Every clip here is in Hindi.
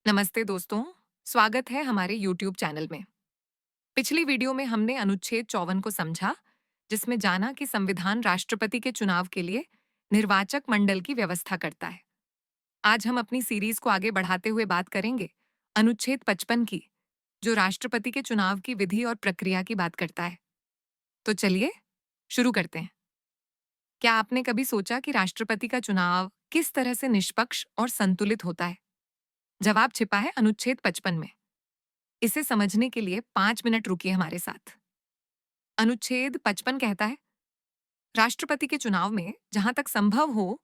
नमस्ते दोस्तों, स्वागत है हमारे YouTube चैनल में। पिछली वीडियो में हमने अनुच्छेद 54 को समझा, जिसमें जाना कि संविधान राष्ट्रपति के चुनाव के लिए निर्वाचक मंडल की व्यवस्था करता है। आज हम अपनी सीरीज को आगे बढ़ाते हुए बात करेंगे अनुच्छेद 55 की, जो राष्ट्रपति के चुनाव की विधि और प्रक्रिया की बात करता है। तो चलिए शुरू करते हैं। क्या आपने कभी सोचा कि राष्ट्रपति का चुनाव किस तरह से निष्पक्ष और संतुलित होता है? जवाब छिपा है अनुच्छेद 55 में। इसे समझने के लिए 5 मिनट रुकिए हमारे साथ। अनुच्छेद 55 कहता है, राष्ट्रपति के चुनाव में जहां तक संभव हो,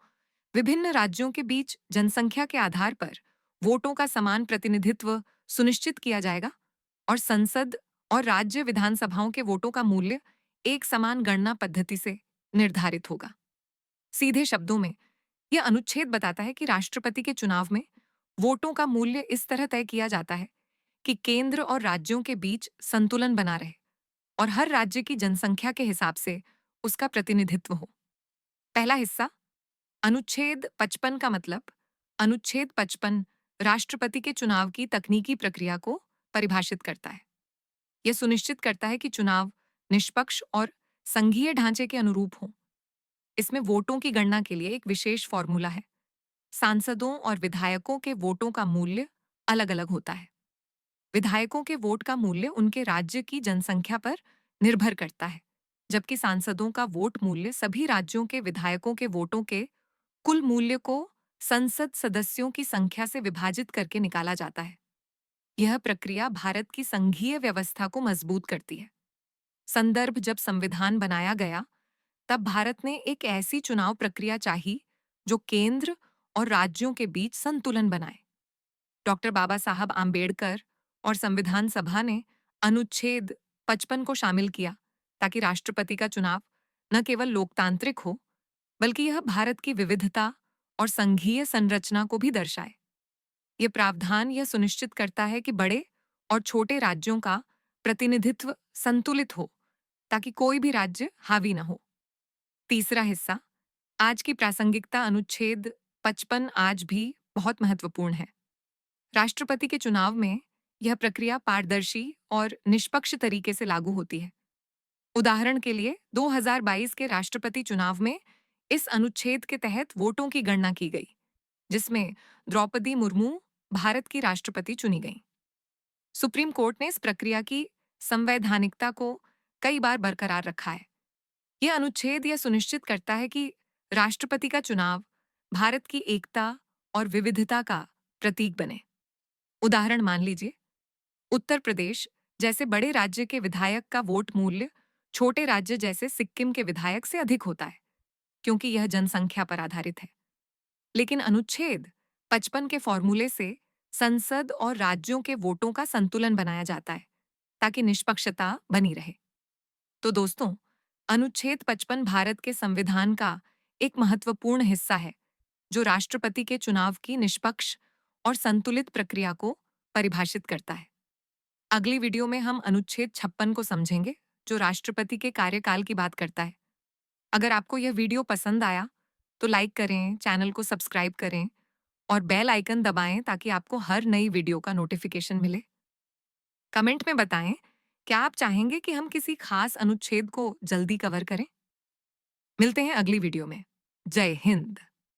विभिन्न राज्यों के बीच जनसंख्या के आधार पर वोटों का समान प्रतिनिधित्व सुनिश्चित किया जाएगा और संसद और राज्य विधानसभाओं के वोटों का मूल्य एक समान गणना पद्धति से निर्धारित होगा। सीधे शब्दों में यह अनुच्छेद बताता है कि राष्ट्रपति के चुनाव में वोटों का मूल्य इस तरह तय किया जाता है कि केंद्र और राज्यों के बीच संतुलन बना रहे और हर राज्य की जनसंख्या के हिसाब से उसका प्रतिनिधित्व हो। पहला हिस्सा, अनुच्छेद 55 का मतलब, अनुच्छेद 55 राष्ट्रपति के चुनाव की तकनीकी प्रक्रिया को परिभाषित करता है। यह सुनिश्चित करता है कि चुनाव निष्पक्ष और संघीय ढांचे के अनुरूप हो। इसमें वोटों की गणना के लिए एक विशेष फॉर्मूला है। सांसदों और विधायकों के वोटों का मूल्य अलग अलग होता है। विधायकों के वोट का मूल्य उनके राज्य की जनसंख्या पर निर्भर करता है, जबकि सांसदों का वोट मूल्य सभी राज्यों के विधायकों के वोटों के कुल मूल्य को संसद सदस्यों की संख्या से विभाजित करके निकाला जाता है। यह प्रक्रिया भारत की संघीय व्यवस्था को मजबूत करती है। संदर्भ, जब संविधान बनाया गया, तब भारत ने एक ऐसी चुनाव प्रक्रिया चाही जो केंद्र और राज्यों के बीच संतुलन बनाए। डॉक्टर बाबा साहब आम्बेडकर और संविधान सभा ने अनुच्छेद 55 को शामिल किया ताकि राष्ट्रपति का चुनाव न केवल लोकतांत्रिक हो, बल्कि यह भारत की विविधता और संघीय संरचना को भी दर्शाए। यह प्रावधान यह सुनिश्चित करता है कि बड़े और छोटे राज्यों का प्रतिनिधित्व संतुलित हो, ताकि कोई भी राज्य हावी न हो। तीसरा हिस्सा, आज की प्रासंगिकता। अनुच्छेद 55 आज भी बहुत महत्वपूर्ण है। राष्ट्रपति के चुनाव में यह प्रक्रिया पारदर्शी और निष्पक्ष तरीके से लागू होती है। उदाहरण के लिए 2022 के राष्ट्रपति चुनाव में इस अनुच्छेद के तहत वोटों की गणना की गई, जिसमें द्रौपदी मुर्मू भारत की राष्ट्रपति चुनी गईं। सुप्रीम कोर्ट ने इस प्रक्रिया की संवैधानिकता को कई बार बरकरार रखा है। यह अनुच्छेद यह सुनिश्चित करता है कि राष्ट्रपति का चुनाव भारत की एकता और विविधता का प्रतीक बने। उदाहरण मान लीजिए, उत्तर प्रदेश जैसे बड़े राज्य के विधायक का वोट मूल्य छोटे राज्य जैसे सिक्किम के विधायक से अधिक होता है, क्योंकि यह जनसंख्या पर आधारित है। लेकिन अनुच्छेद 55 के फॉर्मूले से संसद और राज्यों के वोटों का संतुलन बनाया जाता है, ताकि निष्पक्षता बनी रहे। तो दोस्तों, अनुच्छेद 55 भारत के संविधान का एक महत्वपूर्ण हिस्सा है, जो राष्ट्रपति के चुनाव की निष्पक्ष और संतुलित प्रक्रिया को परिभाषित करता है। अगली वीडियो में हम अनुच्छेद 56 को समझेंगे, जो राष्ट्रपति के कार्यकाल की बात करता है। अगर आपको यह वीडियो पसंद आया, तो लाइक करें, चैनल को सब्सक्राइब करें और बेल आइकन दबाएं ताकि आपको हर नई वीडियो का नोटिफिकेशन मिले। कमेंट में बताएं, क्या आप चाहेंगे कि हम किसी खास अनुच्छेद को जल्दी कवर करें? मिलते हैं अगली वीडियो में। जय हिंद।